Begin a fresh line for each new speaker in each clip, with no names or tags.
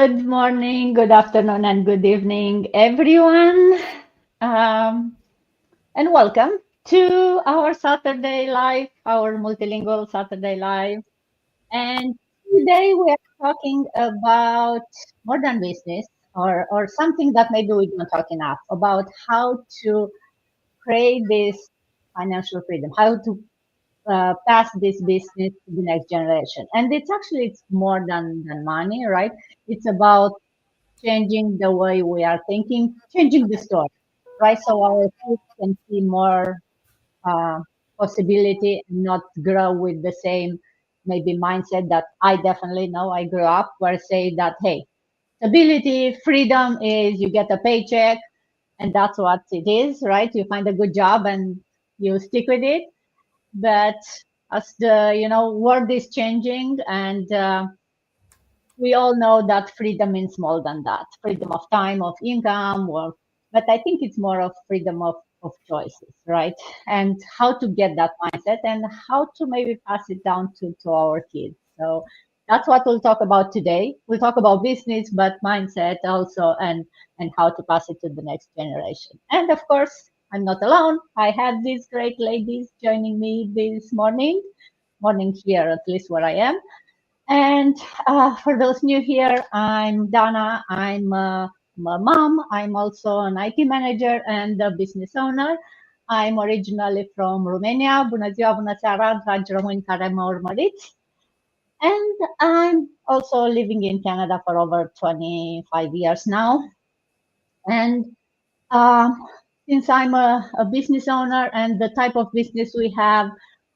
Good morning, good afternoon, and good evening, everyone. Um, and welcome to our Saturday Live, our multilingual Saturday Live. And today we are talking about more than business or something that maybe we don't talk enough about how to create this financial freedom, how to pass this business to the next generation. And it's more than money, right? It's about changing the way we are thinking, changing the story, right? So our kids can see more uh, possibility and not grow with the same maybe mindset that I definitely know I grew up where say that, hey, stability, freedom is you get a paycheck and that's what it is, right? You find a good job and you stick with it. But as the world is changing and we all know that freedom means more than that. Freedom of time, of income, but I think it's more of freedom of choices, right? And how to get that mindset and how to maybe pass it down to our kids. So that's what we'll talk about today. We'll talk about business, but mindset also and how to pass it to the next generation. And of course, I'm not alone. I had these great ladies joining me this morning here, at least where I am. And for those new here, I'm Dana. I'm a mom. I'm also an IT manager and a business owner. I'm originally from Romania. Bună ziua, bună seara, dragi români care mă urmăriți. And I'm also living in Canada for over 25 years now. And uh, since I'm a business owner and the type of business we have,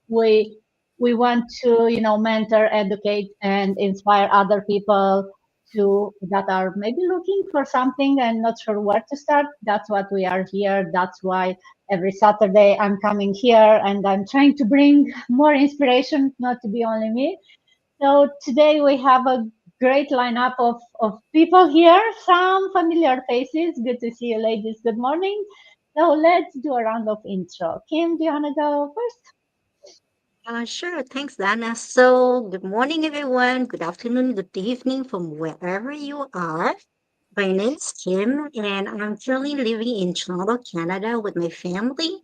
we we want to mentor, educate, and inspire other people to that are maybe looking for something and not sure where to start. That's what we are here. That's why every Saturday I'm coming here and I'm trying to bring more inspiration, not to be only me. So today we have a great lineup of people here, some familiar faces. Good to see you, ladies. Good morning. So let's do a round of intro. Kim, do you want to go first?
Sure. Thanks, Dana. So, good morning, everyone. Good afternoon, good evening from wherever you are. My name is Kim, and I'm currently living in Toronto, Canada, with my family.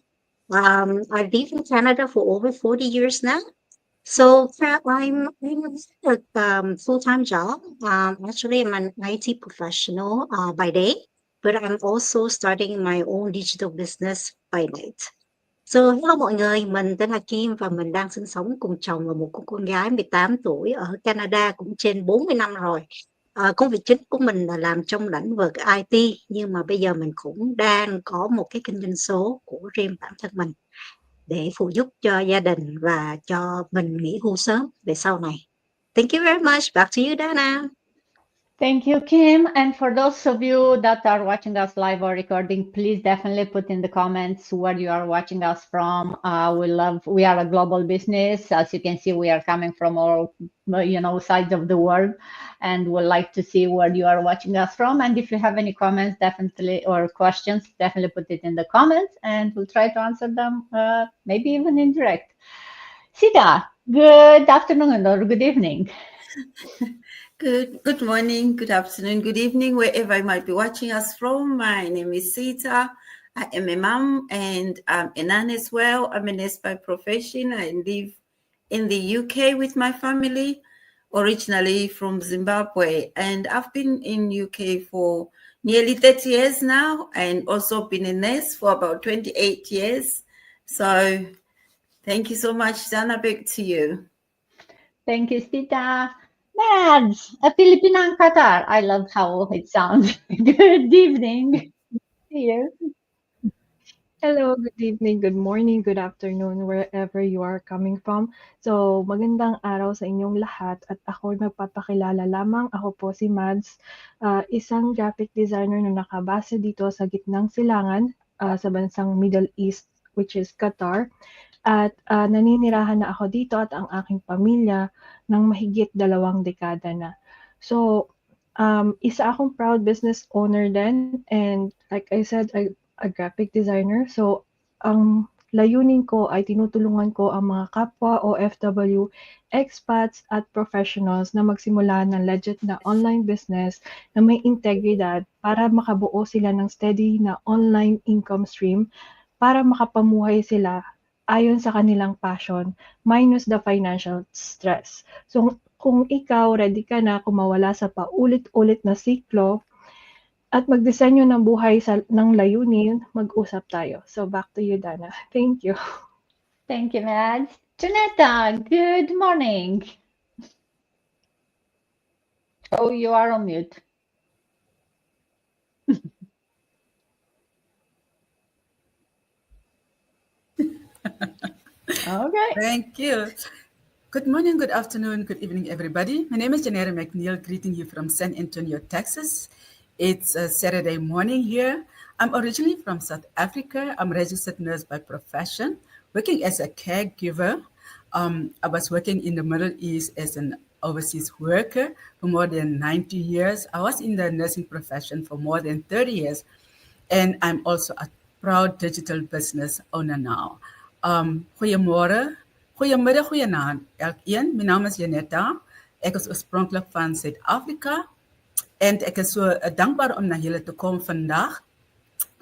I've lived in Canada for over 40 years now. So, I'm a full-time job. Actually, I'm an IT professional by day, but I'm also starting my own digital business by night. So, hello mọi người, mình tên là Kim và mình đang sinh sống cùng chồng và một con gái 18 tuổi ở Canada cũng trên 40 năm rồi. Công việc chính của mình là làm trong lĩnh vực IT, nhưng mà bây giờ mình cũng đang có một cái kinh doanh số của riêng bản thân mình để phụ giúp cho gia đình và cho mình nghỉ hưu sớm về sau này. Thank you very much. Back to you, Dana.
Thank you, Kim. And for those of you that are watching us live or recording, please definitely put in the comments where you are watching us from. We are a global business. As you can see, we are coming from all, sides of the world and would like to see where you are watching us from. And if you have any comments, definitely, or questions, definitely put it in the comments and we'll try to answer them, maybe even in direct. Sita, good afternoon or good evening.
Good morning, good afternoon, good evening, wherever you might be watching us from. My name is Sita. I am a mom and I'm a nun as well. I'm a nurse by profession. I live in the UK with my family, originally from Zimbabwe. And I've been in UK for nearly 30 years now and also been a nurse for about 28 years. So thank you so much, Dana. Back to you.
Thank you, Sita. Mads, a Filipinang Qatar. I love how it sounds. Good evening. Here.
Hello, good evening, good morning, good afternoon, wherever you are coming from. So, magandang araw sa inyong lahat at ako nagpapakilala lamang. Ako po si Mads, isang graphic designer na nakabase dito sa gitnang silangan sa bansang Middle East, which is Qatar. At naninirahan na ako dito at ang aking pamilya ng mahigit 2 dekada na. So, isa akong proud business owner din and like I said, a graphic designer. So, ang Layunin ko ay tinutulungan ko ang mga kapwa OFW, expats at professionals na magsimula ng legit na online business na may integridad para makabuo sila ng steady na online income stream para makapamuhay sila ayon sa kanilang passion minus the financial stress. So kung ikaw ready ka na kumawala sa paulit-ulit na siklo at magdisenyo ng buhay ng layunin, mag-usap tayo. So back to you, Dana. Thank you.
Thank you, Mads. Junetta, good morning. Oh, you are on mute. Okay.
Thank you. Good morning, good afternoon, good evening, everybody. My name is Janera McNeil, greeting you from San Antonio, Texas. It's a Saturday morning here. I'm originally from South Africa. I'm a registered nurse by profession, working as a caregiver. I was working in the Middle East as an overseas worker for more than 90 years. I was in the nursing profession for more than 30 years. And I'm also a proud digital business owner now. Goeiemôre, goeiemiddag, goeienaand elkeen. My naam is Janetta. Ek is oorspronklik van Suid-Afrika en ek is so dankbaar om na julle te kom vandag.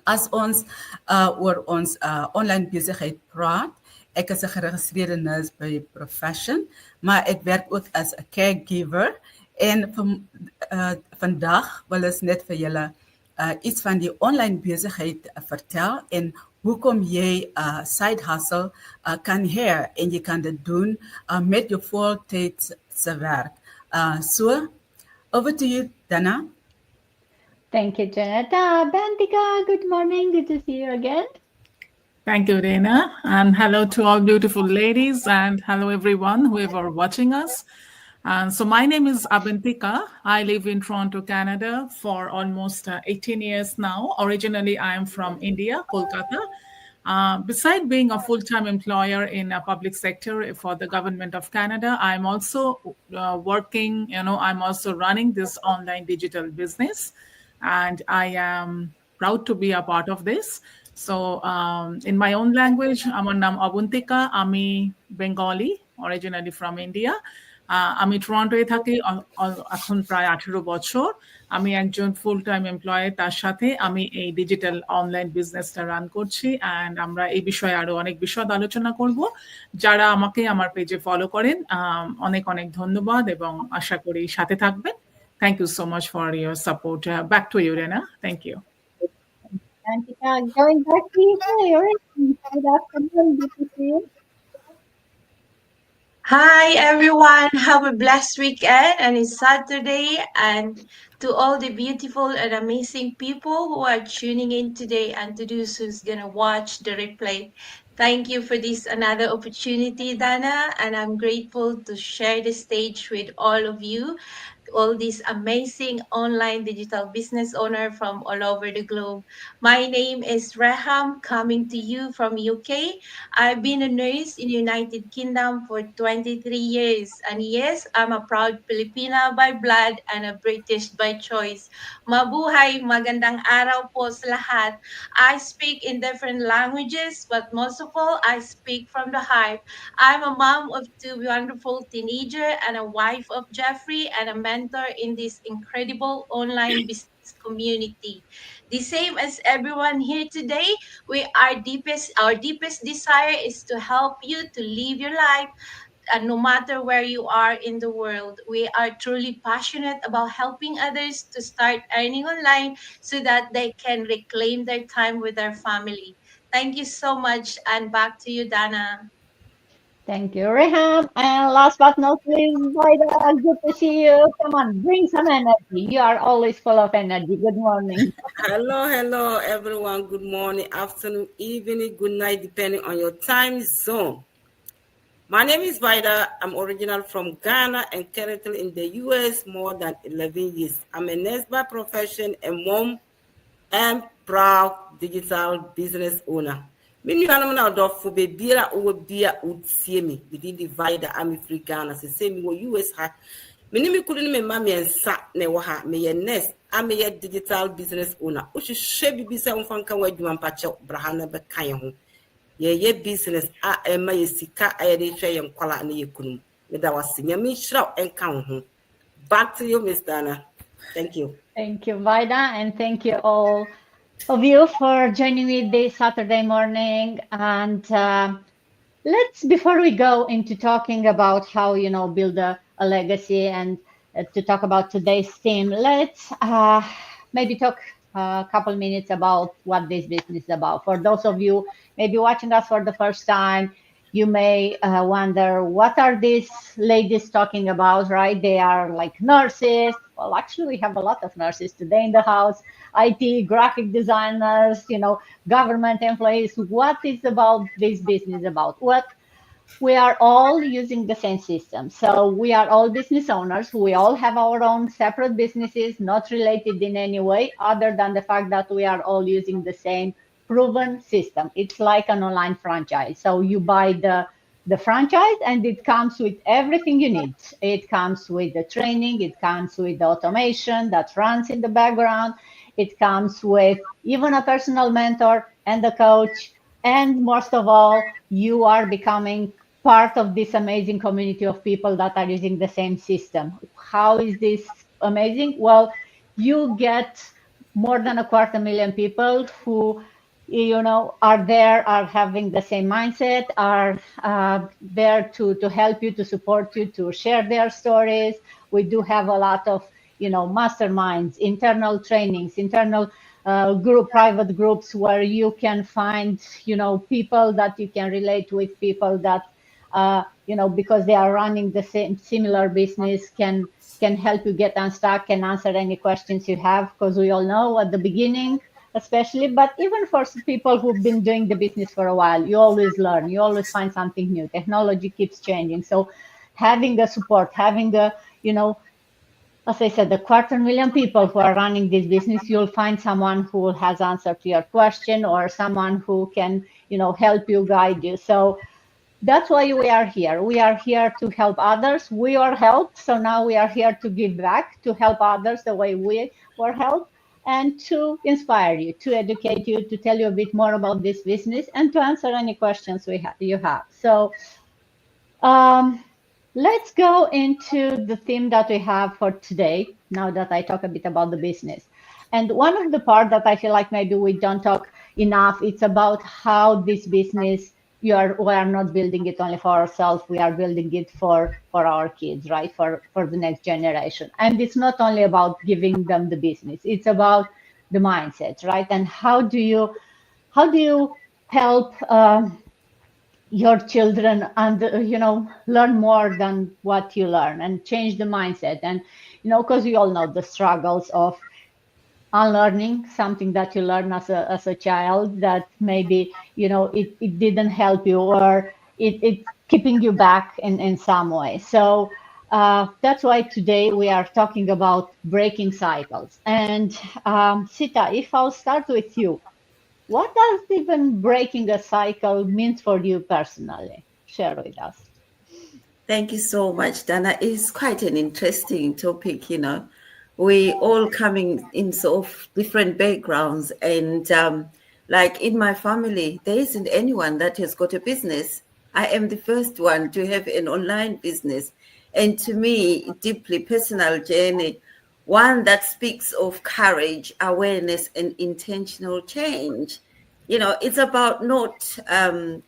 As ons oor ons online besigheid praat, ek is 'n geregistreerde nurse by profession, maar ek werk ook as 'n caregiver en vandag wil ons net vir julle iets van die online besigheid vertel en hoekom jy side hustle kan hê en jy kan dit doen met jou voltydse werk. So, over to you, Dana.
Thank you, Junetta. Bantika, good morning. Good to see you again.
Thank you, Dana. And hello to all beautiful ladies and hello everyone, whoever watching us. So my name is Abantika. I live in Toronto, Canada for almost 18 years now. Originally, I am from India, Kolkata. Besides being a full-time employer in a public sector for the government of Canada, I'm also working, I'm also running this online digital business. And I am proud to be a part of this. So in my own language, আমার নাম অবন্তিকা, আমি Bengali, originally from India. আমি টরন্টোয় থাকি এখন প্রায় 18 বছর। আমি একজন ফুল টাইম এমপ্লয়ি, তার সাথে আমি এই ডিজিটাল অনলাইন বিজনেসটা রান করছি অ্যান্ড আমরা এই বিষয়ে আরো অনেক বিশদ আলোচনা করব। যারা আমাকে আমার পেজে ফলো করেন অনেক অনেক ধন্যবাদ এবং আশা করি সাথে থাকবেন। Thank you so much for your support. Back to you, Rena. Thank you.
Bantika, going back to you. Good afternoon. Good to see you.
Hi everyone, have a blessed weekend and it's Saturday, and to all the beautiful and amazing people who are tuning in today and to those who's gonna watch the replay. Thank you for this another opportunity, Dana, and I'm grateful to share the stage with all of you, all these amazing online digital business owner from all over the globe. My name is Raham, coming to you from UK. I've been a nurse in the United Kingdom for 23 years. And yes, I'm a proud Filipina by blood and a British by choice. Mabuhay, magandang araw po sa lahat. I speak in different languages, but most of all, I speak from the heart. I'm a mom of 2 wonderful teenagers and a wife of Jeffrey and a mentor in this incredible online business community. The same as everyone here today, our deepest desire is to help you to live your life. And no matter where you are in the world, we are truly passionate about helping others to start earning online so that they can reclaim their time with their family. Thank you so much, and back to you, Dana.
Thank you, Reham. And last but not least, Vaida, good to see you. Come on, bring some energy. You are always full of energy. Good morning.
Hello, everyone. Good morning, afternoon, evening, good night, depending on your time zone. My name is Vaida. I'm original from Ghana and currently in the US more than 11 years. I'm a nurse by profession, a mom, and proud digital business owner. Many of them are for baby or beer would see me. We did divide I'm free Ghana. So say me what US have. Many me couldn't me mommy and sat ne waha me a nest. I'm a digital business owner. Which is should be some fun can where you and patch up Brahana Bakayahu. yɛyɛ business a ɛma yɛ sika a yɛde hwɛ yɛn nkwalaa ne yɛ kunu. Meda wase nyame nhyira wo ɛnka wo ho. Back to you, Miss Dana. Thank you.
Thank you, Vida, and thank you all of you for joining me this Saturday morning. And before we go into talking about how, build a legacy and to talk about today's theme, let's maybe talk a couple minutes about what this business is about. For those of you maybe watching us for the first time, you may wonder, what are these ladies talking about, right? They are like nurses. Well, actually, we have a lot of nurses today in the house, IT, graphic designers, government employees. What is about this business about? What we are all using the same system. So we are all business owners. We all have our own separate businesses, not related in any way, other than the fact that we are all using the same proven system. It's like an online franchise. So you buy the franchise and it comes with everything you need. It comes with the training, it comes with the automation that runs in the background. It comes with even a personal mentor and a coach. And most of all, you are becoming part of this amazing community of people that are using the same system. How is this amazing? Well, you get more than 250,000 people who are having the same mindset, are there to help you, to support you, to share their stories. We do have a lot of masterminds, internal trainings, internal private groups where you can find people that you can relate with, people that because they are running the same similar business, can help you get unstuck, can answer any questions you have, because we all know at the beginning especially, but even for people who've been doing the business for a while, you always learn, you always find something new. Technology keeps changing. So having a support, having a, as I said, the 250,000 people who are running this business, you'll find someone who has answer to your question or someone who can, help you, guide you. So that's why we are here. We are here to help others. We are helped. So now we are here to give back, to help others the way we were helped, and to inspire you, to educate you, to tell you a bit more about this business, and to answer any questions you have. So let's go into the theme that we have for today, now that I talk a bit about the business. And one of the parts that I feel like maybe we don't talk enough, it's about how this business, we are not building it only for ourselves, we are building it for our kids, right? For the next generation. And it's not only about giving them the business, it's about the mindset, right? And how do you help your children and learn more than what you learn, and change the mindset? And because we all know the struggles of unlearning something that you learn as a child, that maybe it didn't help you, or it's keeping you back in some way. So that's why today we are talking about breaking cycles. And Sita, if I'll start with you, what does even breaking a cycle mean for you personally? Share with us.
Thank you so much, Dana. It's quite an interesting topic, We all coming in sort of different backgrounds, and like in my family, there isn't anyone that has got a business. I am the first one to have an online business, and to me, deeply personal journey, one that speaks of courage, awareness, and intentional change. It's about not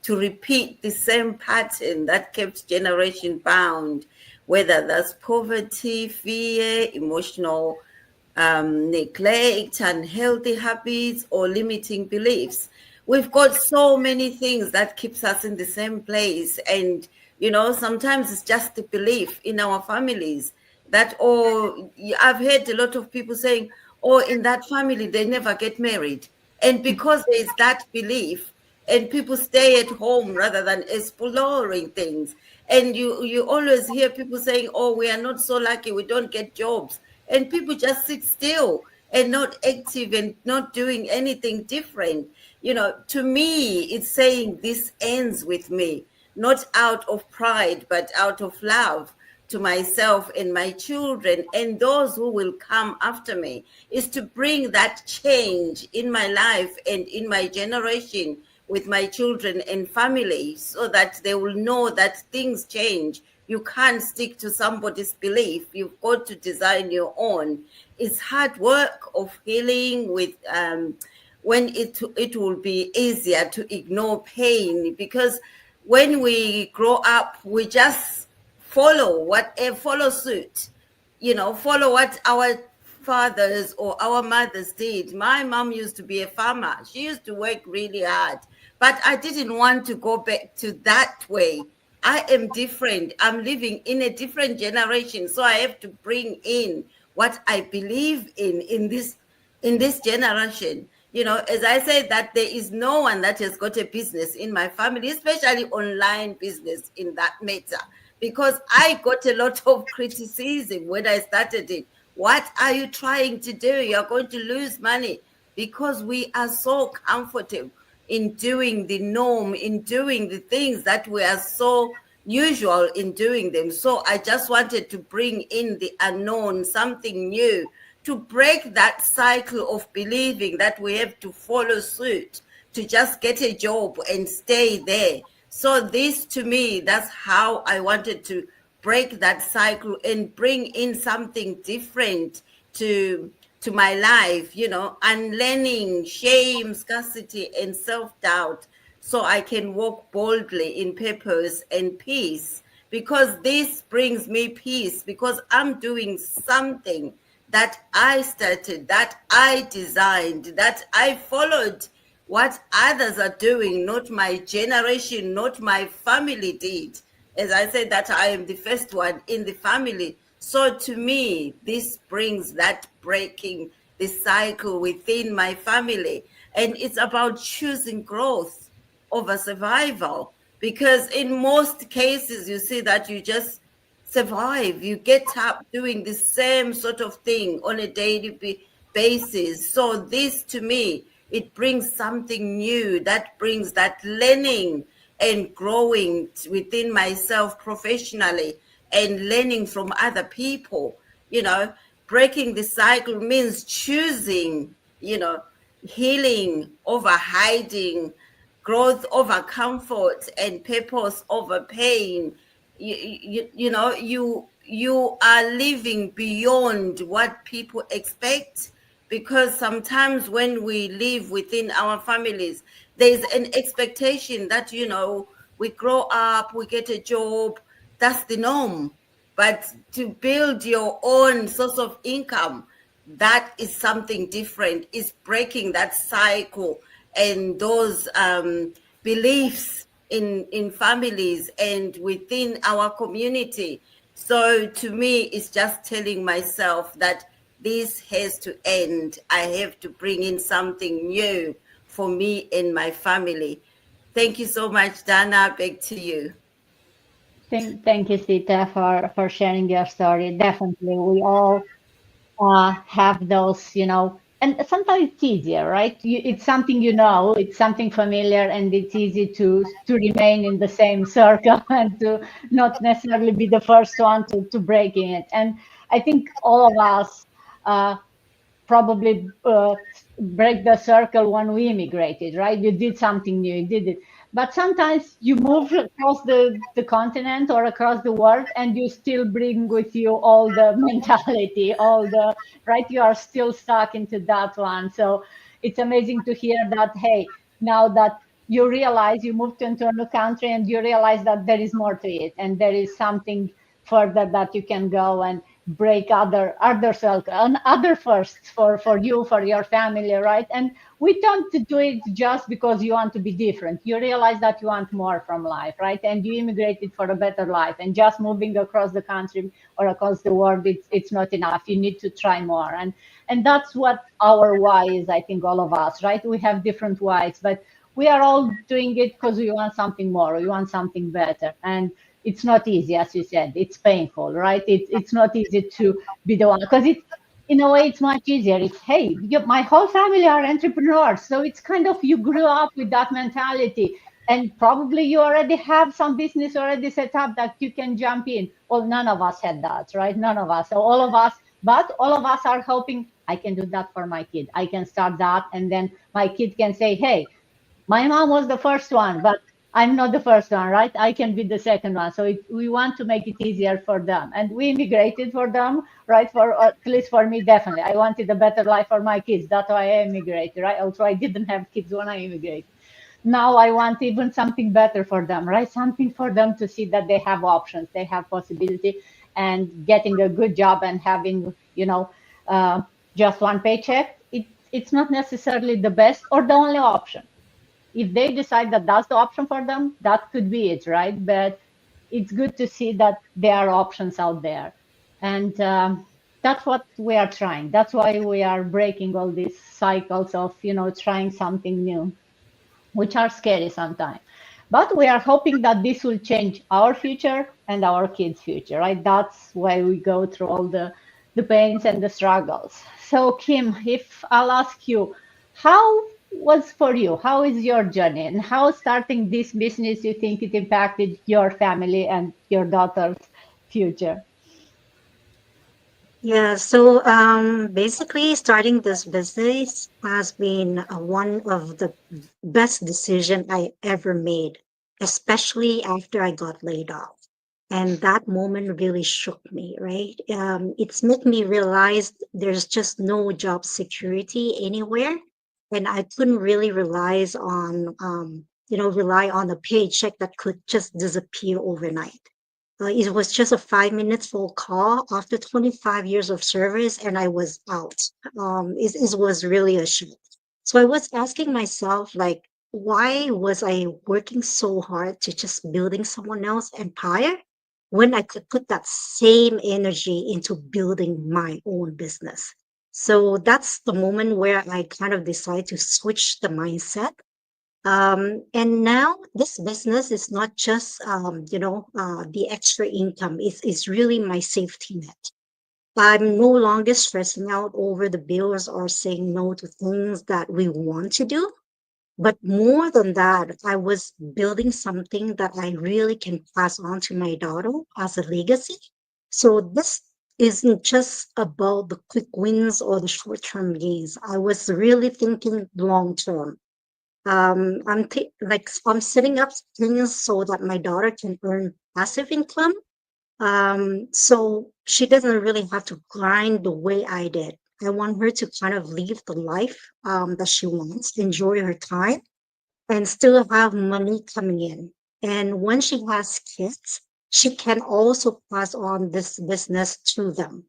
to repeat the same pattern that kept generation bound, whether that's poverty, fear, emotional neglect, unhealthy habits, or limiting beliefs. We've got so many things that keeps us in the same place. And, sometimes it's just the belief in our families that, I've heard a lot of people saying, in that family, they never get married. And because there's that belief, and people stay at home rather than exploring things. And you always hear people saying, we are not so lucky, we don't get jobs. And people just sit still and not active and not doing anything different. To me, it's saying this ends with me, not out of pride, but out of love to myself and my children and those who will come after me, is to bring that change in my life and in my generation, with my children and family, so that they will know that things change. You can't stick to somebody's belief. You've got to design your own. It's hard work of healing with when it will be easier to ignore pain, because when we grow up, we just follow suit, follow what our fathers or our mothers did. My mom used to be a farmer. She used to work really hard, but I didn't want to go back to that way. I am different. I'm living in a different generation, so I have to bring in what I believe in this generation. As I said, that there is no one that has got a business in my family, especially online business in that matter, because I got a lot of criticism when I started it. What are you trying to do? You're going to lose money, because we are so comfortable in doing the norm, in doing the things that we are so usual in doing them. So I just wanted to bring in the unknown, something new, to break that cycle of believing that we have to follow suit, to just get a job and stay there. So this, to me, that's how I wanted to break that cycle and bring in something different to my life, unlearning shame, scarcity, and self-doubt, so I can walk boldly in purpose and peace, because this brings me peace, because I'm doing something that I started, that I designed, that I followed what others are doing, not my generation, not my family did. As I said, that I am the first one in the family. So to me, this brings that breaking the cycle within my family. And it's about choosing growth over survival, because in most cases, you see that you just survive. You get up doing the same sort of thing on a daily basis. So this, to me, it brings something new, that brings that learning and growing within myself professionally, and learning from other people. Breaking the cycle means choosing, healing over hiding, growth over comfort, and purpose over pain. You are living beyond what people expect, because sometimes when we live within our families, there's an expectation that we grow up, we get a job, that's the norm. But to build your own source of income, that is something different. It's breaking that cycle and those beliefs in families and within our community. So to me, it's just telling myself that this has to end. I have to bring in something new for me and my family. Thank you so much, Dana. Back to you.
Thank you, Sita, for sharing your story. Definitely, we all have those, and sometimes it's easier, right? It's something it's something familiar, and it's easy to remain in the same circle and to not necessarily be the first one to breaking it. And I think all of us probably break the circle when we immigrated, right? You did something new, you did it. But sometimes you move across the continent or across the world, and you still bring with you all the mentality, right? You are still stuck into that one. So it's amazing to hear that, hey, now that you realize you moved into a new country and you realize that there is more to it, and there is something further that you can go and break other circle and other firsts for you, for your family, right? And we don't do it just because you want to be different. You realize that you want more from life, right? And you immigrated for a better life, and just moving across the country or across the world, it's not enough. You need to try more. And that's what our why is, I think, all of us, right? We have different whys, but we are all doing it because we want something more, we want something better. And it's not easy, as you said. It's painful, right? It's not easy to be the one, because in a way, it's much easier. It's, hey, my whole family are entrepreneurs. So it's kind of, you grew up with that mentality, and probably you already have some business already set up that you can jump in. Well, none of us had that, right? None of us. So all of us are hoping, I can do that for my kid. I can start that. And then my kid can say, hey, My mom was the first one, but I'm not the first one, right? I can be the second one. So we want to make it easier for them. And we immigrated for them, right? For at least for me, definitely. I wanted a better life for my kids. That's why I immigrated, right? Also, I didn't have kids when I immigrated. Now I want even something better for them, right? Something for them to see that they have options, they have possibility, and getting a good job and having, uh, just one paycheck. It's not necessarily the best or the only option. If they decide that that's the option for them, that could be it, right? But it's good to see that there are options out there. And that's what we are trying. That's why we are breaking all these cycles of, trying something new, which are scary sometimes. But we are hoping that this will change our future and our kids' future, right? That's why we go through all the pains and the struggles. So, Kim, if I'll ask you, how was for you? How is your journey? And how starting this business you think it impacted your family and your daughter's future?
Yeah, so basically, starting this business has been one of the best decision I ever made, especially after I got laid off. And that moment really shook me, right? It's made me realize there's just no job security anywhere, and I couldn't really rely on a paycheck that could just disappear overnight. It was just a 5 minute phone call after 25 years of service, and I was out. It was really a shock. So I was asking myself, like, why was I working so hard to just building someone else's empire when I could put that same energy into building my own business? So that's the moment where I kind of decided to switch the mindset, and now this business is not just, the extra income. It's really my safety net. I'm no longer stressing out over the bills or saying no to things that we want to do. But more than that, I was building something that I really can pass on to my daughter as a legacy. So this isn't just about the quick wins or the short term gains. I was really thinking long term. I'm setting up things so that my daughter can earn passive income. So she doesn't really have to grind the way I did. I want her to kind of live the life that she wants, enjoy her time, and still have money coming in. And when she has kids, she can also pass on this business to them.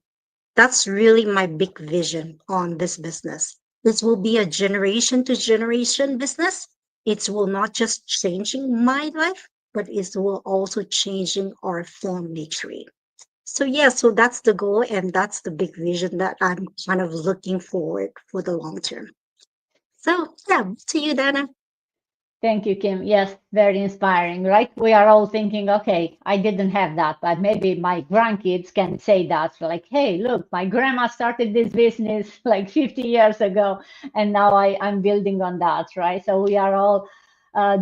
That's really my big vision on this business. This will be a generation to generation business. It will not just changing my life, but it will also changing our family tree. So yeah, so that's the goal and that's the big vision that I'm kind of looking forward for the long term. So yeah, back to you, Dana.
Thank you, Kim. Yes, very inspiring, right? We are all thinking, okay, I didn't have that, but maybe my grandkids can say that, like, hey, look, my grandma started this business like 50 years ago, and now I'm building on that, right? So we are all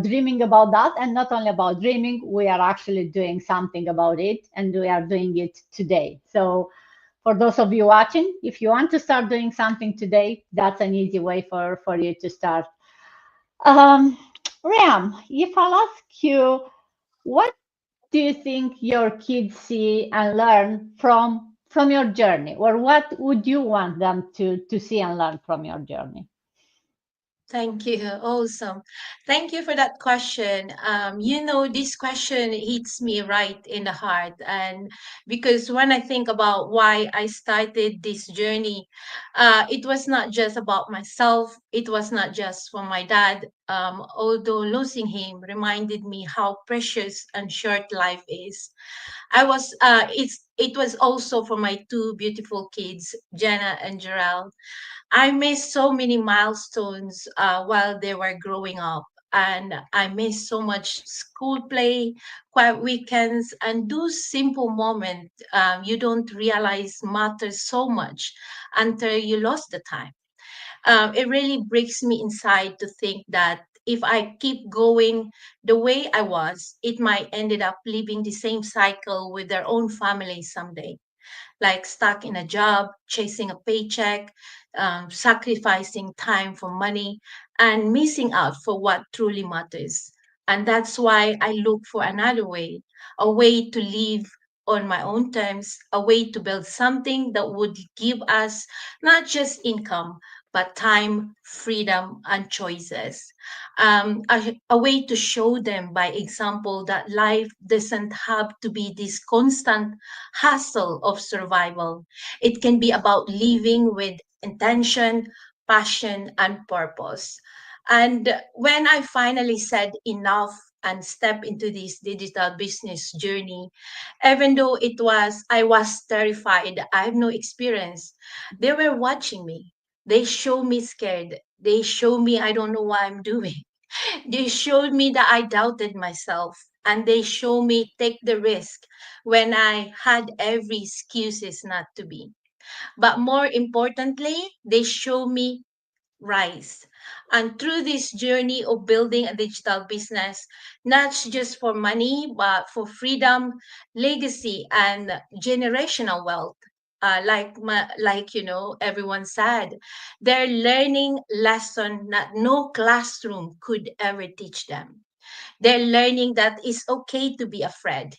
dreaming about that, and not only about dreaming, we are actually doing something about it, and we are doing it today. So for those of you watching, if you want to start doing something today, that's an easy way for you to start. um, Ram, if I'll ask you, what do you think your kids see and learn from your journey, or what would you want them to see and learn from your journey?
Thank you. Awesome. Thank you for that question. This question hits me right in the heart. And because when I think about why I started this journey, it was not just about myself, it was not just for my dad. Although losing him reminded me how precious and short life is. It was also for my two beautiful kids, Jenna and Gerald. I missed so many milestones while they were growing up. And I missed so much school play, quiet weekends, and those simple moments you don't realize matter so much until you lost the time. It really breaks me inside to think that if I keep going the way I was, it might ended up living the same cycle with their own family someday. like stuck in a job, chasing a paycheck, sacrificing time for money, and missing out for what truly matters. And that's why I look for another way, a way to live on my own terms, a way to build something that would give us not just income, but time, freedom, and choices. A way to show them by example that life doesn't have to be this constant hustle of survival. It can be about living with intention, passion, and purpose. And when I finally said enough and step into this digital business journey, even though I was terrified, I have no experience. They were watching me. They show me scared. They show me I don't know what I'm doing. They showed me that I doubted myself, and they showed me take the risk when I had every excuses not to be. But more importantly, they showed me rise. And through this journey of building a digital business, not just for money, but for freedom, legacy, and generational wealth. Everyone said, they're learning lesson that no classroom could ever teach them. They're learning that it's okay to be afraid.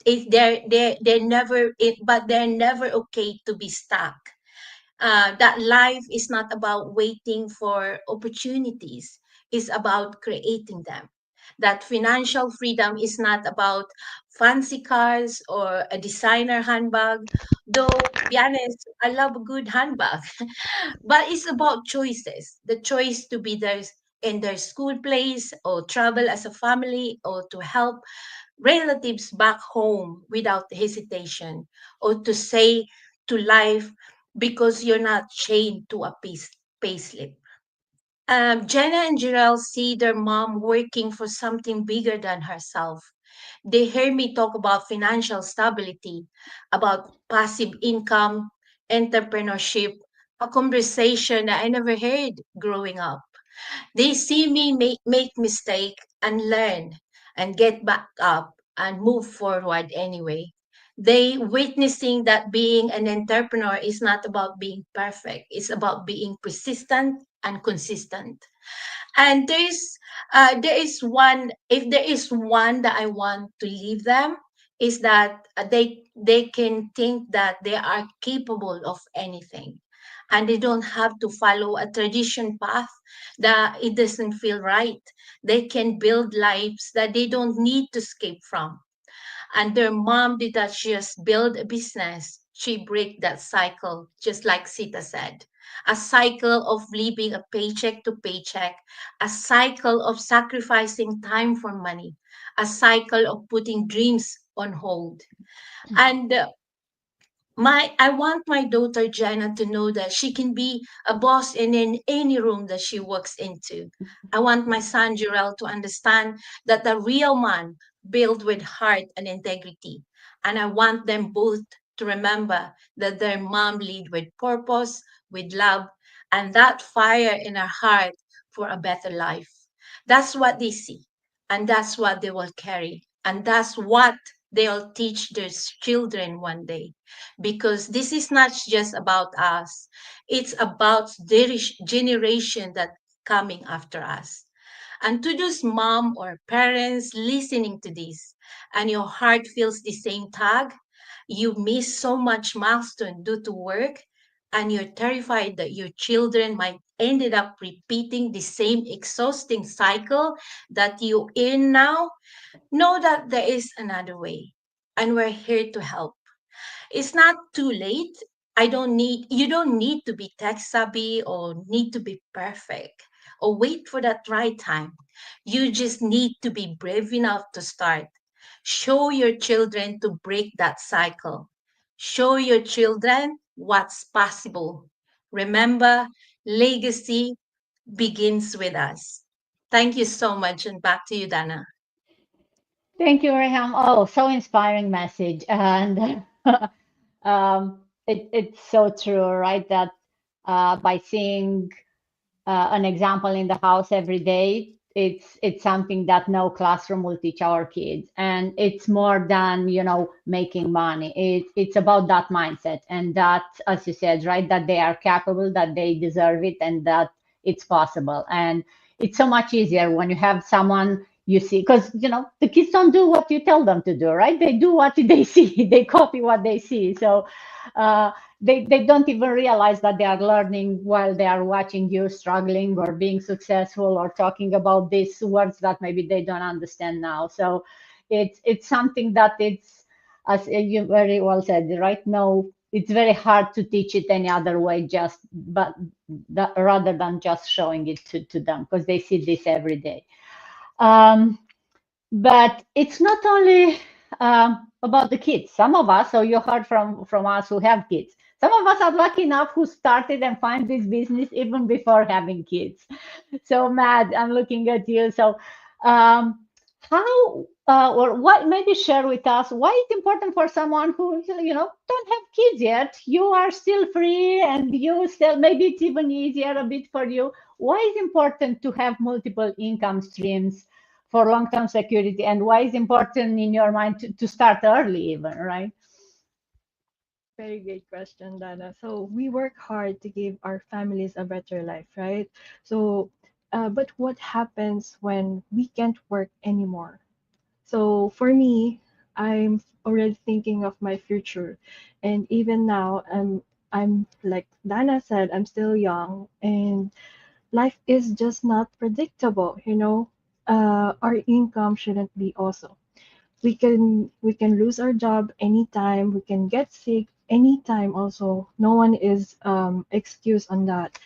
But they're never okay to be stuck. That life is not about waiting for opportunities, it's about creating them. That financial freedom is not about fancy cars or a designer handbag, though, to be honest, I love a good handbag. But it's about choices, the choice to be there in their school place or travel as a family or to help relatives back home without hesitation or to say to life because you're not chained to a payslip. Jenna and Gerald see their mom working for something bigger than herself. They hear me talk about financial stability, about passive income, entrepreneurship, a conversation that I never heard growing up. They see me make mistake and learn and get back up and move forward anyway. They witnessing that being an entrepreneur is not about being perfect. It's about being persistent and consistent. And there is one, if there is one that I want to leave them, is that they can think that they are capable of anything, and they don't have to follow a tradition path that it doesn't feel right. They can build lives that they don't need to escape from. And their mom did not just build a business, she break that cycle, just like Sita said. A cycle of living a paycheck to paycheck, a cycle of sacrificing time for money, a cycle of putting dreams on hold. And my I want my daughter Jenna to know that she can be a boss in any room that she walks into. I want my son Jarrell to understand that the real man built with heart and integrity. And I want them both to remember that their mom lead with purpose, with love, and that fire in her heart for a better life. That's what they see, and that's what they will carry, and that's what they'll teach their children one day, because this is not just about us, it's about the generation that coming after us. And to those mom or parents listening to this and your heart feels the same tug, you miss so much milestone due to work, and you're terrified that your children might ended up repeating the same exhausting cycle that you in now, know that there is another way, and we're here to help. It's not too late. You don't need to be tech savvy or need to be perfect or wait for that right time. You just need to be brave enough to start. Show your children to break that cycle. Show your children what's possible. Remember, legacy begins with us. Thank you so much, and back to you, Dana.
Thank you, Raham. Oh, so inspiring message. And it's so true, right? That by seeing an example in the house every day, it's something that no classroom will teach our kids, and it's more than, you know, making money. It's about that mindset, and that, as you said, right, that they are capable, that they deserve it, and that it's possible. And it's so much easier when you have someone you see, because, you know, the kids don't do what you tell them to do, right? They do what they see. They copy what they see. So they don't even realize that they are learning while they are watching you struggling or being successful or talking about these words that maybe they don't understand now. So it's something that it's, as you very well said, right? No, it's very hard to teach it any other way, just rather than just showing it to them, because they see this every day. But it's not only about the kids. Some of us, so you heard from us who have kids, some of us are lucky enough who started and find this business even before having kids. So Matt, I'm looking at you. So how or what, maybe share with us why it's important for someone who, you know, don't have kids yet. You are still free, and you still, maybe it's even easier a bit for you. Why is it important to have multiple income streams for long-term security, and why is it important in your mind to start early even, right?
Very great question, Dana. So we work hard to give our families a better life, right? So, but what happens when we can't work anymore? So for me, I'm already thinking of my future, and even now, I'm like Dana said, I'm still young, and life is just not predictable. You know, our income shouldn't be also. We can lose our job anytime. We can get sick anytime. Also, no one is excused on that,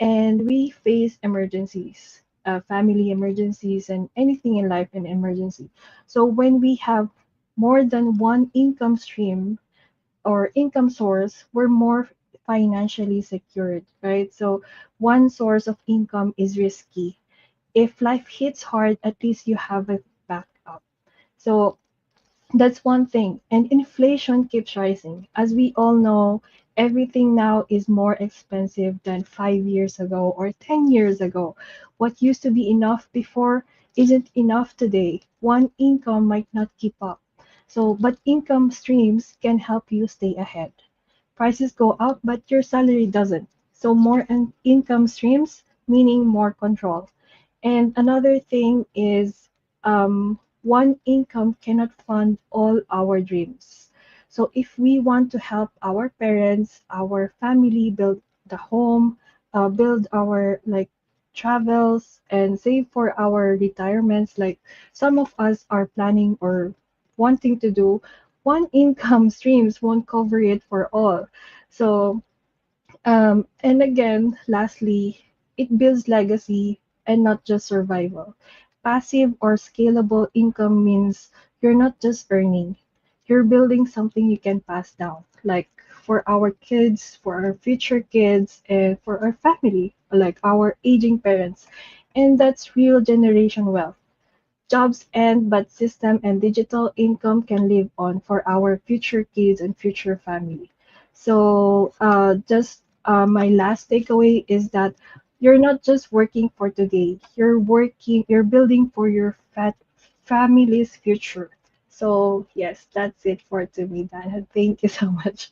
and we face emergencies, family emergencies, and anything in life an emergency. So when we have more than one income stream or income source, we're more financially secured, right? So one source of income is risky. If life hits hard, at least you have a backup. So that's one thing. And inflation keeps rising. As we all know, everything now is more expensive than 5 years ago or 10 years ago. What used to be enough before isn't enough today. One income might not keep up. So, but income streams can help you stay ahead. Prices go up, but your salary doesn't. So, more income streams, meaning more control. And another thing is, one income cannot fund all our dreams. So if we want to help our parents, our family build the home, build our like travels and save for our retirements, like some of us are planning or wanting to do, one income streams won't cover it for all. So and again, lastly, it builds legacy and not just survival. Passive or scalable income means you're not just earning, you're building something you can pass down, like for our kids, for our future kids, and for our family, like our aging parents. And that's real generation wealth. Jobs end, but system and digital income can live on for our future kids and future family. So, just my last takeaway is that you're not just working for today. You're building for your family's future. So, yes, that's it for today, Dana. Thank you so much.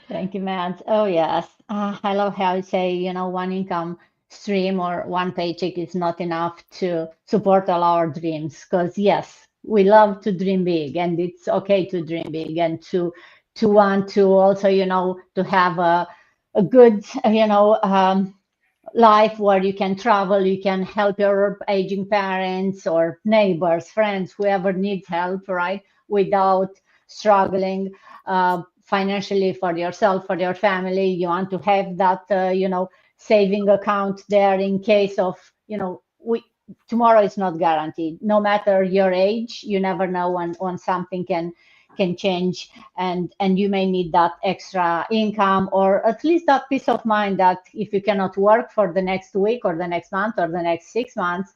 Thank you, Matt. Oh, yes. I love how you say, you know, one income stream or one paycheck is not enough to support all our dreams. Because, yes, we love to dream big, and it's okay to dream big and to want to also, you know, to have a good, you know, life where you can travel, you can help your aging parents or neighbors, friends, whoever needs help, right? Without struggling financially for yourself, for your family. You want to have that, you know, saving account there in case of, you know, tomorrow is not guaranteed. No matter your age, you never know when something can change, and you may need that extra income, or at least that peace of mind that if you cannot work for the next week or the next month or the next 6 months,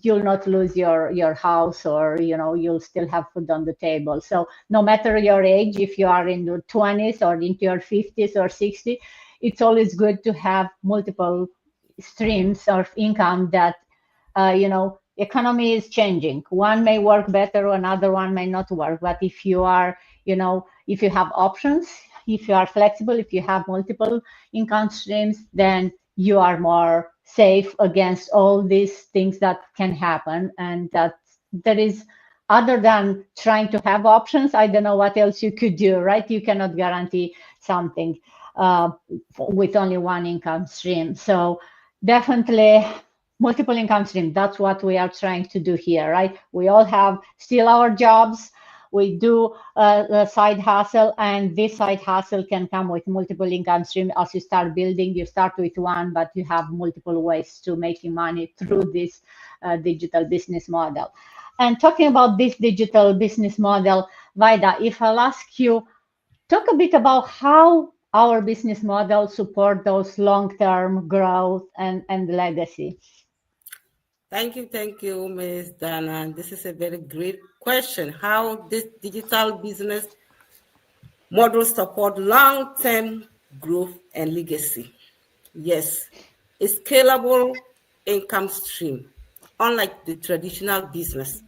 you'll not lose your house, or, you know, you'll still have food on the table. So no matter your age, if you are in your 20s or into your 50s or 60s, it's always good to have multiple streams of income that economy is changing. One may work better, another one may not work. But if you are, if you have options, if you are flexible, if you have multiple income streams, then you are more safe against all these things that can happen. And that is, other than trying to have options, I don't know what else you could do, right? You cannot guarantee something with only one income stream. So definitely multiple income stream. That's what we are trying to do here, right? We all have still our jobs. We do a side hustle, and this side hustle can come with multiple income stream. As you start building, you start with one, but you have multiple ways to making money through this digital business model. And talking about this digital business model, Vaida, if I'll ask you, talk a bit about how our business model support those long-term growth and legacy.
Thank you, Ms. Dana. This is a very great question. How this digital business model support long-term growth and legacy? Yes, a scalable income stream, unlike the traditional business.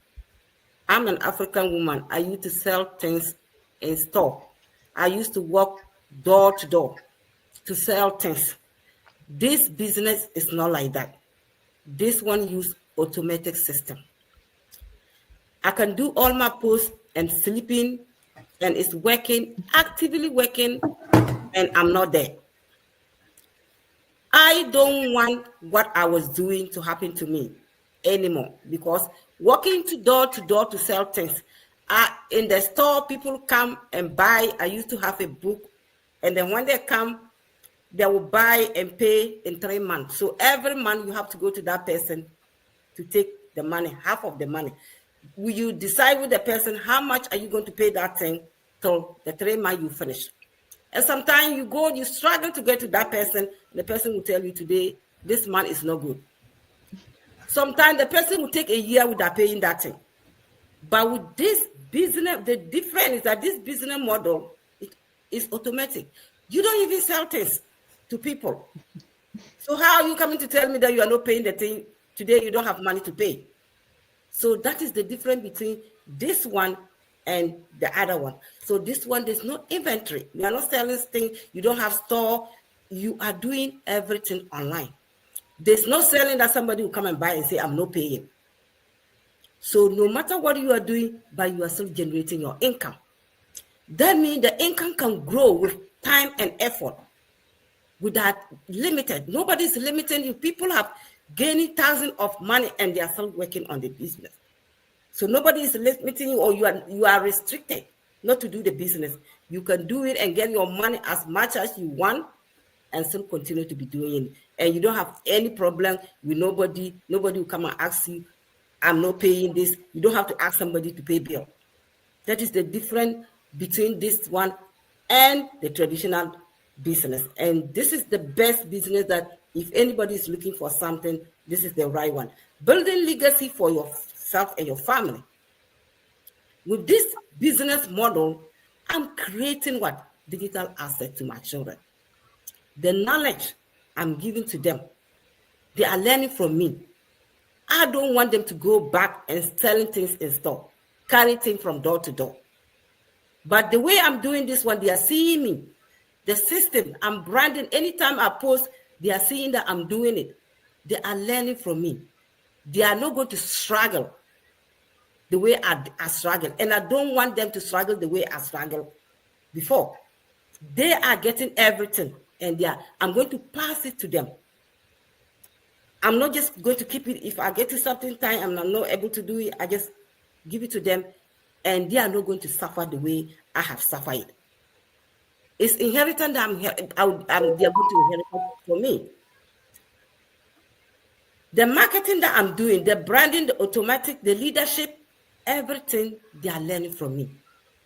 I'm an African woman. I used to sell things in store. I used to walk door to door to sell things. This business is not like that. This one use automatic system. I can do all my posts and sleeping, and it's working, actively working, and I'm not there. I don't want what I was doing to happen to me anymore, because walking to door to sell things, in the store, people come and buy. I used to have a book, and then when they come, they will buy and pay in 3 months. So every month you have to go to that person to take the money, half of the money. Will you decide with the person how much are you going to pay that thing till the 3 months you finish? And sometimes you go, you struggle to get to that person. The person will tell you today, this month is not good. Sometimes the person will take a year without paying that thing. But with this business, the difference is that this business model is automatic. You don't even sell things to people. So how are you coming to tell me that you are not paying the thing today? You don't have money to pay. So that is the difference between this one and the other one. So this one, there's no inventory. You are not selling things. You don't have store. You are doing everything online. There's no selling that somebody will come and buy and say, I'm not paying. So no matter what you are doing, but you are still generating your income. That means the income can grow with time and effort without limited. Nobody's limiting you. People have gaining thousands of money and they are still working on the business. So nobody is limiting you, or you are restricted not to do the business. You can do it and get your money as much as you want and still continue to be doing it. And you don't have any problem with nobody. Nobody will come and ask you, I'm not paying this. You don't have to ask somebody to pay bill. That is the difference between this one and the traditional business. And this is the best business that if anybody is looking for something, this is the right one. Building legacy for yourself and your family. With this business model, I'm creating what? Digital asset to my children. The knowledge I'm giving to them, they are learning from me. I don't want them to go back and selling things in store, carrying things from door to door. But the way I'm doing this one, they are seeing me. The system, I'm branding. Anytime I post, they are seeing that I'm doing it. They are learning from me. They are not going to struggle the way I struggle. And I don't want them to struggle the way I struggled before. They are getting everything. And I'm going to pass it to them. I'm not just going to keep it. If I get to something time and I'm not able to do it, I just give it to them. And they are not going to suffer the way I have suffered. It's inheritance that they are going to inherit for me. The marketing that I'm doing, the branding, the automatic, the leadership, everything they are learning from me.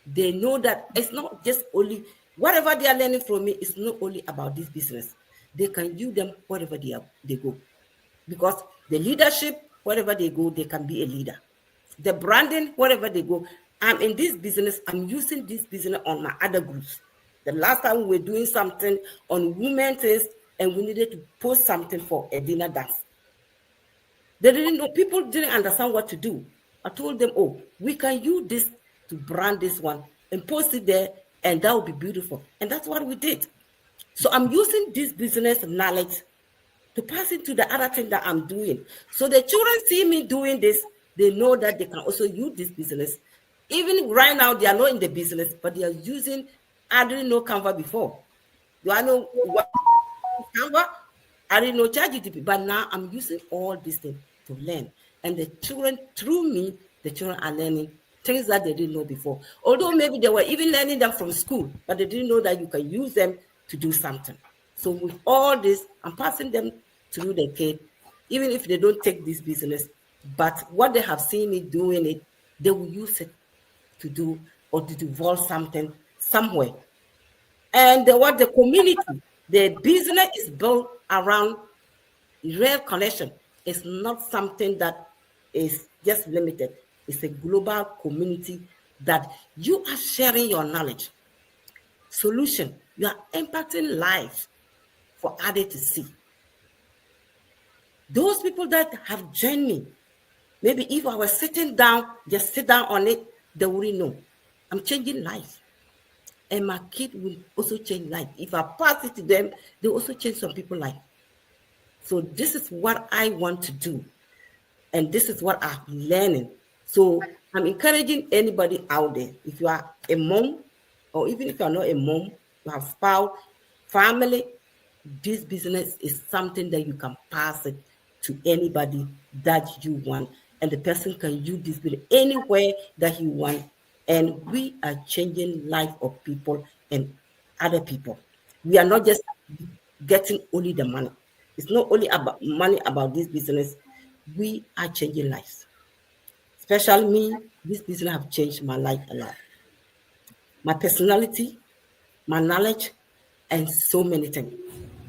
They know that it's not just only, whatever they are learning from me, it's not only about this business. They can use them wherever they go. Because the leadership, wherever they go, they can be a leader. The branding, wherever they go, I'm in this business, I'm using this business on my other groups. The last time we were doing something on women's things and we needed to post something for a dinner dance. They didn't know, people didn't understand what to do. I told them, oh, we can use this to brand this one and post it there, and that would be beautiful. And that's what we did. So I'm using this business knowledge to pass it to the other thing that I'm doing. So the children see me doing this, they know that they can also use this business. Even right now, they are not in the business, but they are using, I didn't know Canva before. Do I know what Canva? I didn't know ChatGPT, but now I'm using all these things to learn. And the children, through me, the children are learning things that they didn't know before. Although maybe they were even learning them from school, but they didn't know that you can use them to do something. So with all this, I'm passing them through the kid, even if they don't take this business, but what they have seen me doing it, they will use it to do or to develop something somewhere. And what the community, the business is built around real connection. It's not something that is just limited. It's a global community that you are sharing your knowledge. Solution, you are impacting life for others to see. Those people that have joined me, maybe if I was sitting down, just sit down on it, they wouldn't know. I'm changing life. And my kid will also change life. If I pass it to them, they also change some people's life. So this is what I want to do. And this is what I'm learning. So I'm encouraging anybody out there, if you are a mom, or even if you're not a mom, you have spouse, family, this business is something that you can pass it to anybody that you want. And the person can use this business anywhere that he wants. And we are changing life of people and other people. We are not just getting only the money. It's not only about money about this business. We are changing lives. Especially me, this business have changed my life a lot. My personality, my knowledge, and so many things.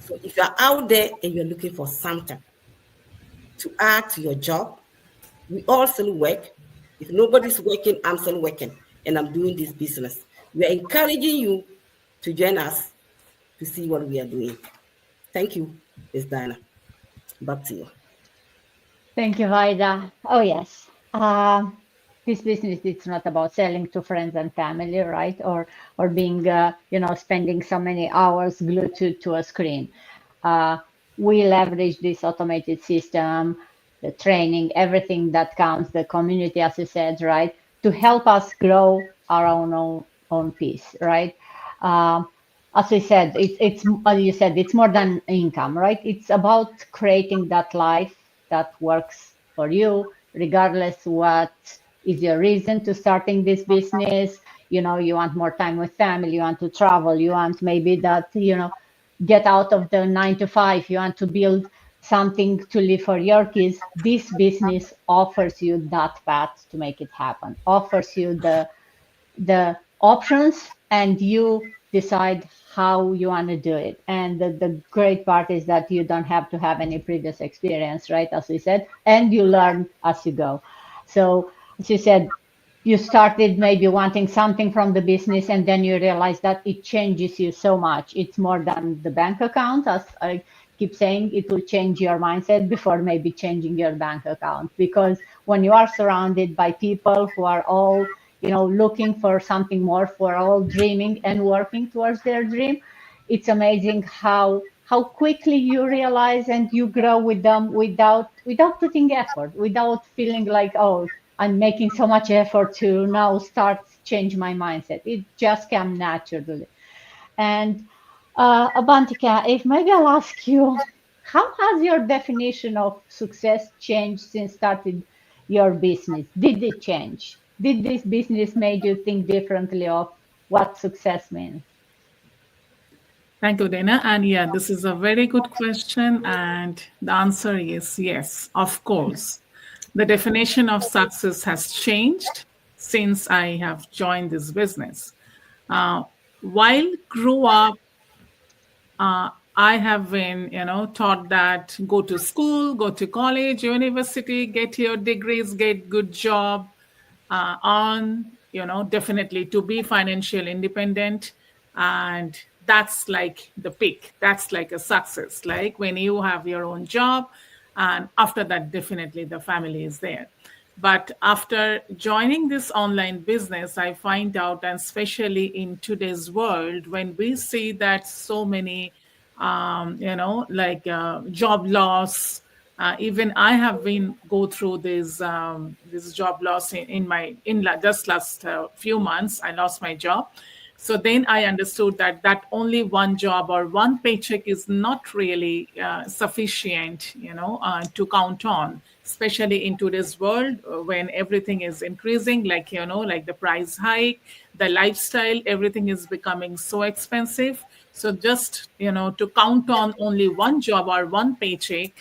So if you're out there and you're looking for something to add to your job, we all still work. If nobody's working, I'm still working, and I'm doing this business. We are encouraging you to join us to see what we are doing. Thank you, Ms. Diana. Back to you.
Thank you, Vida. Oh, yes. This business, it's not about selling to friends and family, right? Or being, spending so many hours glued to a screen. We leverage this automated system, the training, everything that counts, the community, as you said, right? To help us grow our own piece, right? As we said, it's more than income, right? It's about creating that life that works for you, regardless what is your reason to starting this business. You want more time with family, you want to travel, you want maybe that, get out of the 9 to 5, you want to build something to live for your kids. This business offers you that path to make it happen, offers you the options, and you decide how you want to do it. And the great part is that you don't have to have any previous experience, right? As we said, and you learn as you go. So as you said, you started maybe wanting something from the business, and then you realize that it changes you so much. It's more than the bank account, as I keep saying. It will change your mindset before maybe changing your bank account, because when you are surrounded by people who are all looking for something more, for all dreaming and working towards their dream, it's amazing how quickly you realize and you grow with them without putting effort, without feeling like, oh, I'm making so much effort to now start change my mindset. It just comes naturally. And Abantika, if maybe I'll ask you, how has your definition of success changed since started your business? Did it change? Did this business made you think differently of what success means?
Thank you, Dana. And yeah, this is a very good question. And the answer is yes, of course. The definition of success has changed since I have joined this business. While grew up, I have been, taught that go to school, go to college, university, get your degrees, get good job, definitely to be financially independent. And that's like the peak. That's like a success. Like when you have your own job And after that, definitely the family is there. But after joining this online business, I find out, and especially in today's world, when we see that so many, job loss, even I have been go through this job loss just last few months. I lost my job. So then I understood that only one job or one paycheck is not really sufficient, to count on, especially in today's world when everything is increasing, like the price hike, the lifestyle, everything is becoming so expensive. So just to count on only one job or one paycheck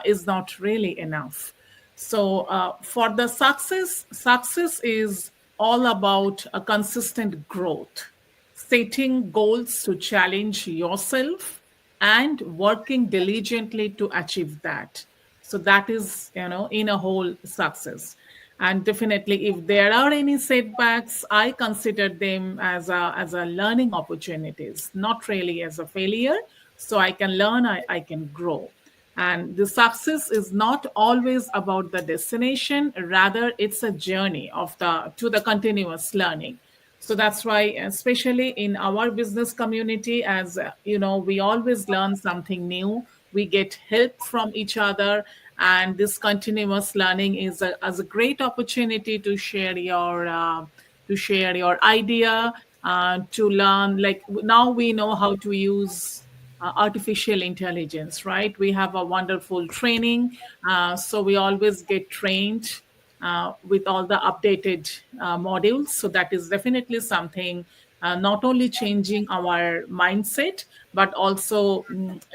is not really enough. So for the success is all about a consistent growth, setting goals to challenge yourself and working diligently to achieve that. So that is, in a whole success. And definitely, if there are any setbacks, I consider them as a learning opportunities, not really as a failure. So I can learn, I can grow. And the success is not always about the destination, rather it's a journey to the continuous learning. So that's why, especially in our business community, as we always learn something new. We get help from each other, and this continuous learning is as a great opportunity to share your idea, to learn. Like now, we know how to use artificial intelligence, right? We have a wonderful training, so we always get trained with all the updated modules. So that is definitely something not only changing our mindset, but also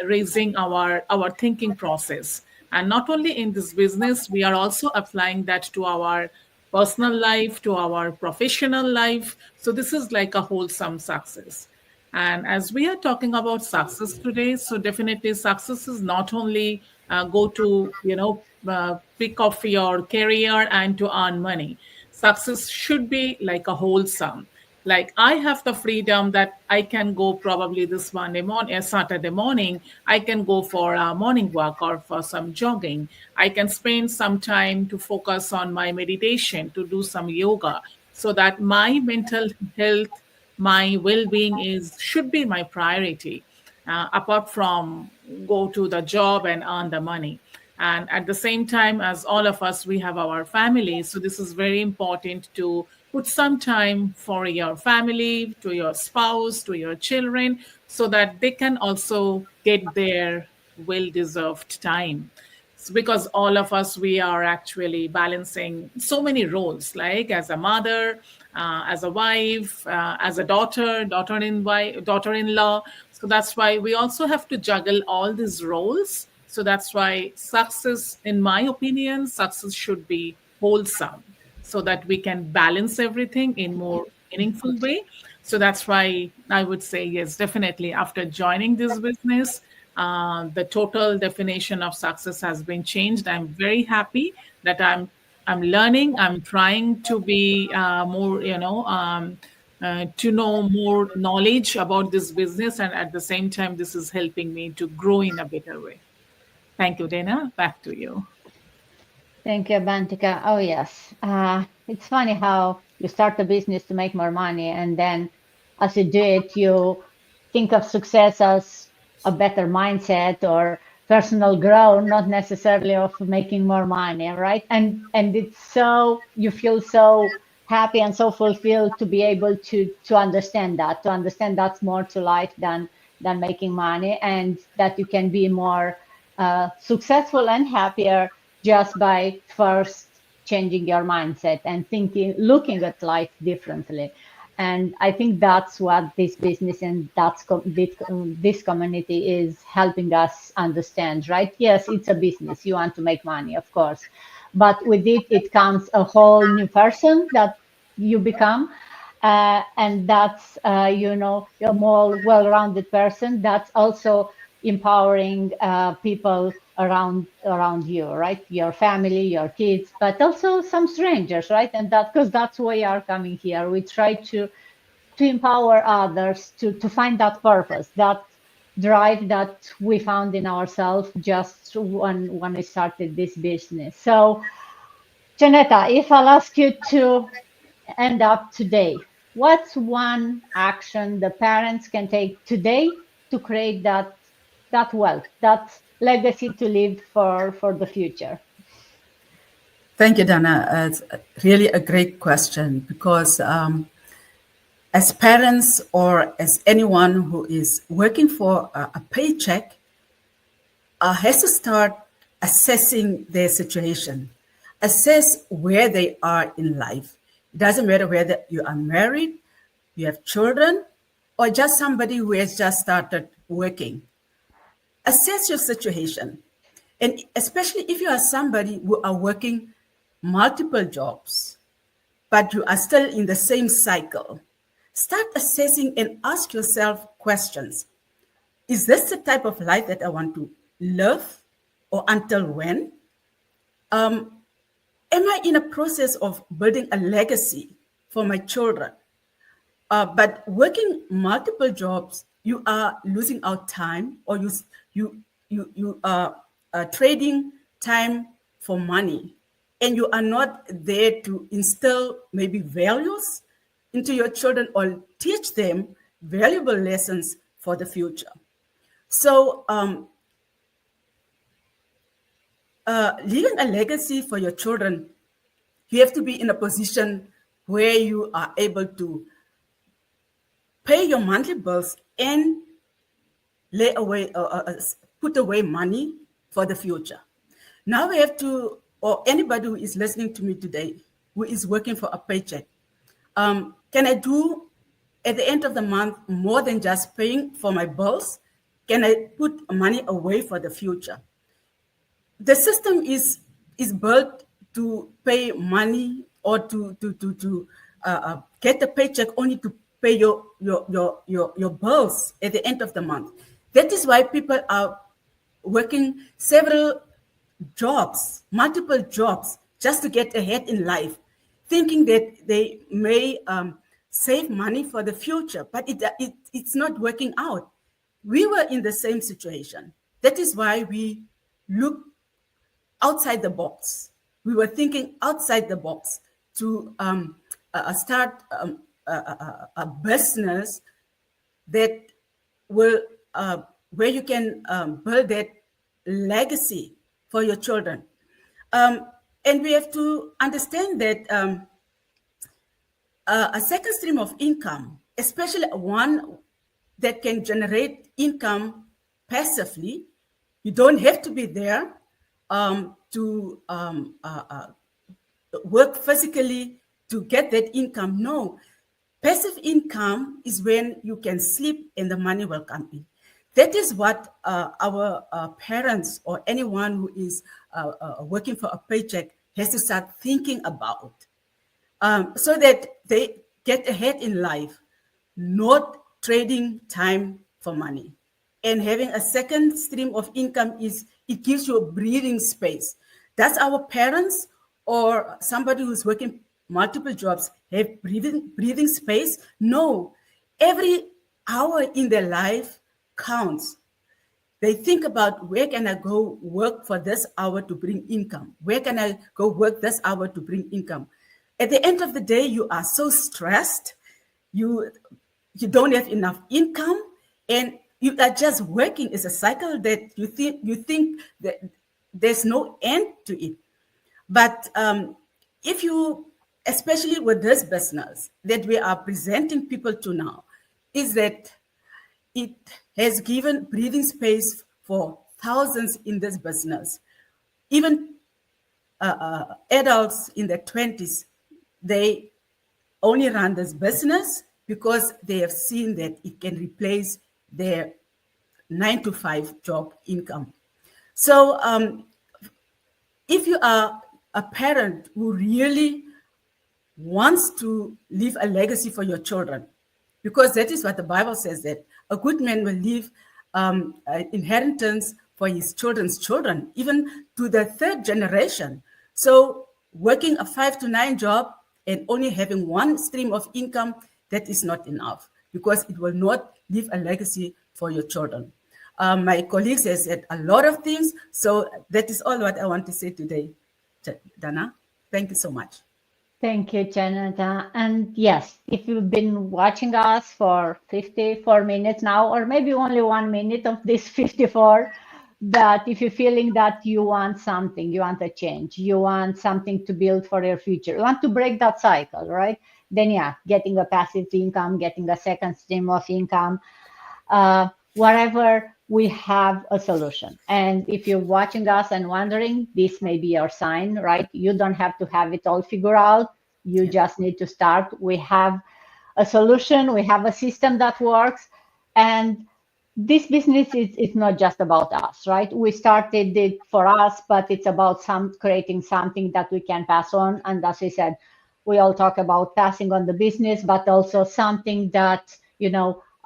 raising our thinking process. And not only in this business, we are also applying that to our personal life, to our professional life. So this is like a wholesome success. And as we are talking about success today, so definitely success is not only go to, pick off your career and to earn money. Success should be like a wholesome. Like I have the freedom that I can go probably this Saturday morning, I can go for a morning walk or for some jogging. I can spend some time to focus on my meditation, to do some yoga, so that my mental health, my well-being should be my priority, apart from go to the job and earn the money. And at the same time, as all of us, we have our family. So this is very important to put some time for your family, to your spouse, to your children, so that they can also get their well-deserved time. Because all of us, we are actually balancing so many roles, like as a mother, as a wife, as a daughter-in-law. So that's why we also have to juggle all these roles. So that's why success, in my opinion, success should be wholesome, so that we can balance everything in more meaningful way. So that's why I would say, yes, definitely after joining this business, the total definition of success has been changed. I'm very happy that I'm learning. I'm trying to be more, to know more knowledge about this business, and at the same time, this is helping me to grow in a better way. Thank you, Dana. Back to you.
Thank you, Bantika. Oh, yes. It's funny how you start a business to make more money, and then as you do it, you think of success as a better mindset or personal growth, not necessarily of making more money, right? And it's so, you feel so happy and so fulfilled to be able to understand that's more to life than making money, and that you can be more successful and happier just by first changing your mindset and looking at life differently. And I think that's what this business and this community is helping us understand, right? Yes, it's a business. You want to make money, of course. But with it comes a whole new person that you become. And that's, a more well-rounded person. That's also empowering people around you, right? Your family, your kids, but also some strangers, right? And because that's why we are coming here. We try to empower others to find that purpose, that drive that we found in ourselves just when we started this business. So, Janetta, if I'll ask you to end up today, what's one action the parents can take today to create that wealth, that legacy to leave for the future?
Thank you, Dana. It's really a great question because as parents or as anyone who is working for a paycheck has to start assessing their situation, assess where they are in life. It doesn't matter whether you are married, you have children, or just somebody who has just started working. Assess your situation. And especially if you are somebody who are working multiple jobs, but you are still in the same cycle, start assessing and ask yourself questions. Is this the type of life that I want to live, or until when? Am I in a process of building a legacy for my children? But working multiple jobs, you are losing out time, or you are trading time for money, and you are not there to instill maybe values into your children or teach them valuable lessons for the future. So leaving a legacy for your children, you have to be in a position where you are able to pay your monthly bills and lay away, put away money for the future. Now we have to, or anybody who is listening to me today, who is working for a paycheck, can I do at the end of the month more than just paying for my bills? Can I put money away for the future? The system is built to pay money or to get the paycheck only to pay your bills at the end of the month. That is why people are working several jobs, multiple jobs, just to get ahead in life, thinking that they may save money for the future, but it's not working out. We were in the same situation. That is why we look outside the box. We were thinking outside the box to start a business that will where you can build that legacy for your children. And we have to understand that a second stream of income, especially one that can generate income passively, you don't have to be there to work physically to get that income. No, passive income is when you can sleep and the money will come in. That is what our parents or anyone who is working for a paycheck has to start thinking about, so that they get ahead in life, not trading time for money. And having a second stream of income it gives you a breathing space. Does our parents or somebody who's working multiple jobs have breathing space? No. Every hour in their life counts. They think about, where can I go work for this hour to bring income? Where can I go work this hour to bring income? At the end of the day, you are so stressed. You don't have enough income, and you are just working. It's a cycle that you think that there's no end to it. But if you, especially with this business that we are presenting people to now, is that it has given breathing space for thousands in this business. Even adults in their 20s, they only run this business because they have seen that it can replace their 9-to-5 job income. So if you are a parent who really wants to leave a legacy for your children, because that is what the Bible says, that a good man will leave inheritance for his children's children, even to the third generation. So working a 5-to-9 job and only having one stream of income, that is not enough, because it will not leave a legacy for your children. My colleagues have said a lot of things. So that is all what I want to say today. Dana, thank you so much.
Thank you, Janata. And yes, if you've been watching us for 54 minutes now, or maybe only 1 minute of this 54, that if you're feeling that you want something, you want a change, you want something to build for your future, you want to break that cycle, right? Then yeah, getting a passive income, getting a second stream of income, whatever, we have a solution. And if you're watching us and wondering, this may be your sign, right? You don't have to have it all figured out. You just need to start. We have a solution. We have a system that works. And this business is not just about us, right? We started it for us, but it's about creating something that we can pass on. And as I said, we all talk about passing on the business, but also something that,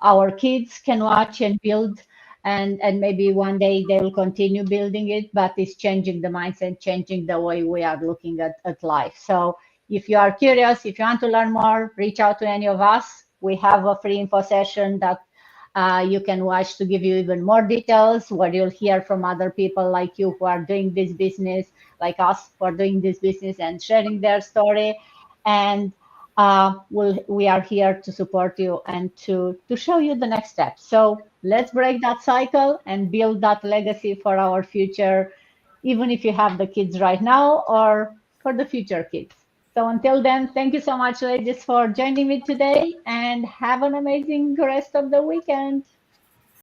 our kids can watch and build, and maybe one day they will continue building it, but it's changing the mindset, changing the way we are looking at life. So if you are curious, if you want to learn more, reach out to any of us. We have a free info session that you can watch to give you even more details, where you'll hear from other people like you who are doing this business, like us who are doing this business and sharing their story. And we are here to support you and to show you the next step. So let's break that cycle and build that legacy for our future, even if you have the kids right now or for the future kids. So until then, thank you so much, ladies, for joining me today, and have an amazing rest of the weekend.